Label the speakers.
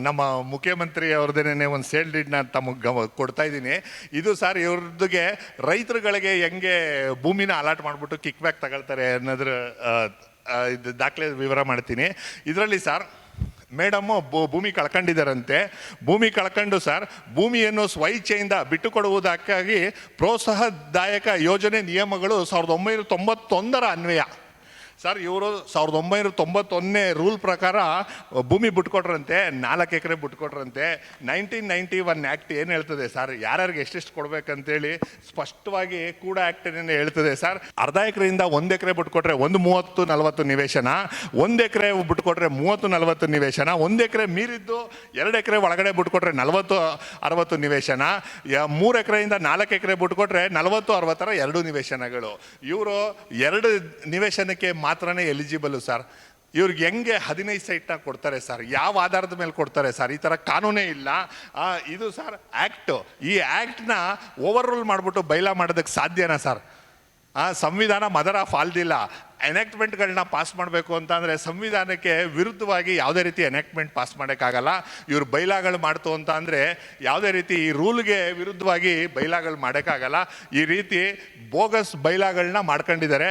Speaker 1: ನಮ್ಮ ಮುಖ್ಯಮಂತ್ರಿ ಅವ್ರದ್ದೇನೆ ಒಂದು ಸೇಲ್ ಡೀಡ್ನ ತಮಗೆ ಕೊಡ್ತಾ ಇದ್ದೀನಿ. ಇದು ಸರ್ ಇವ್ರದ್ದಿಗೆ ರೈತರುಗಳಿಗೆ ಹೆಂಗೆ ಭೂಮಿನ ಅಲಾಟ್ ಮಾಡಿಬಿಟ್ಟು ಕಿಕ್ ಬ್ಯಾಕ್ ತಗೊಳ್ತಾರೆ ಅನ್ನೋದ್ರ ಇದು ದಾಖಲೆ ವಿವರ ಮಾಡ್ತೀನಿ. ಇದರಲ್ಲಿ ಸರ್ ಮೇಡಮ್ಮು ಭೂಮಿ ಕಳ್ಕೊಂಡಿದ್ದಾರಂತೆ. ಭೂಮಿ ಕಳ್ಕೊಂಡು ಸರ್ ಭೂಮಿಯನ್ನು ಸ್ವಇಚ್ಛೆಯಿಂದ ಬಿಟ್ಟುಕೊಡುವುದಕ್ಕಾಗಿ ಪ್ರೋತ್ಸಾಹದಾಯಕ ಯೋಜನೆ ನಿಯಮಗಳು 1991 ಅನ್ವಯ ಸರ್ ಇವರು 1991 ರೂಲ್ ಪ್ರಕಾರ ಭೂಮಿ ಬಿಟ್ಕೊಟ್ರಂತೆ, 4 ಎಕರೆ ಬಿಟ್ಕೊಟ್ರಂತೆ. 1991 ಆ್ಯಕ್ಟ್ ಏನು ಹೇಳ್ತದೆ ಸರ್, ಯಾರ್ಯಾರಿಗೆ ಎಷ್ಟೆಷ್ಟು ಕೊಡ್ಬೇಕಂತೇಳಿ ಸ್ಪಷ್ಟವಾಗಿ ಕೂಡ ಆ್ಯಕ್ಟ್ ಏನೇನು ಹೇಳ್ತದೆ ಸರ್. ಅರ್ಧ ಎಕರೆಯಿಂದ 1 ಎಕರೆ ಬಿಟ್ಕೊಟ್ರೆ 30-40 ನಿವೇಶನ, 1 ಎಕರೆ ಬಿಟ್ಕೊಟ್ರೆ 30-40 ನಿವೇಶನ, 1 ಎಕರೆ ಮೀರಿದ್ದು 2 ಎಕರೆ ಒಳಗಡೆ ಬಿಟ್ಕೊಟ್ರೆ 40-60 ನಿವೇಶನ, 3 ಎಕರೆಯಿಂದ 4 ಎಕರೆ ಬಿಟ್ಕೊಟ್ರೆ 40-60 2 ನಿವೇಶನಗಳು. ಇವರು 2 ನಿವೇಶನಕ್ಕೆ ಮಾತ್ರನೇ ಎಲಿಜಿಬಲ್ ಸರ್. ಇವ್ರಿಗೆ ಹೆಂಗೆ 15 ಸೈಟ್ನ ಕೊಡ್ತಾರೆ ಸರ್? ಯಾವ ಆಧಾರದ ಮೇಲೆ ಕೊಡ್ತಾರೆ ಸರ್? ಈ ಥರ ಕಾನೂನೇ ಇಲ್ಲ. ಇದು ಸರ್ ಆ್ಯಕ್ಟು. ಈ ಆ್ಯಕ್ಟ್ನ ಓವರ್ ರೂಲ್ ಮಾಡಿಬಿಟ್ಟು ಬೈಲಾ ಮಾಡೋದಕ್ಕೆ ಸಾಧ್ಯನಾ ಸರ್? ಸಂವಿಧಾನ ಮದರ್ ಆಫ್ ಆಲ್ದಿಲ್ಲ. ಎನೆಕ್ಟ್ಮೆಂಟ್ಗಳನ್ನ ಪಾಸ್ ಮಾಡಬೇಕು ಅಂತಂದರೆ ಸಂವಿಧಾನಕ್ಕೆ ವಿರುದ್ಧವಾಗಿ ಯಾವುದೇ ರೀತಿ ಎನೆಕ್ಟ್ಮೆಂಟ್ ಪಾಸ್ ಮಾಡೋಕ್ಕಾಗಲ್ಲ. ಇವರು ಬೈಲಾಗಳು ಮಾಡ್ತು ಅಂತ ಅಂದರೆ ಯಾವುದೇ ರೀತಿ ಈ ರೂಲ್ಗೆ ವಿರುದ್ಧವಾಗಿ ಬೈಲಾಗಳು ಮಾಡೋಕ್ಕಾಗಲ್ಲ. ಈ ರೀತಿ ಬೋಗಸ್ ಬೈಲಾಗಳನ್ನ ಮಾಡ್ಕೊಂಡಿದ್ದಾರೆ.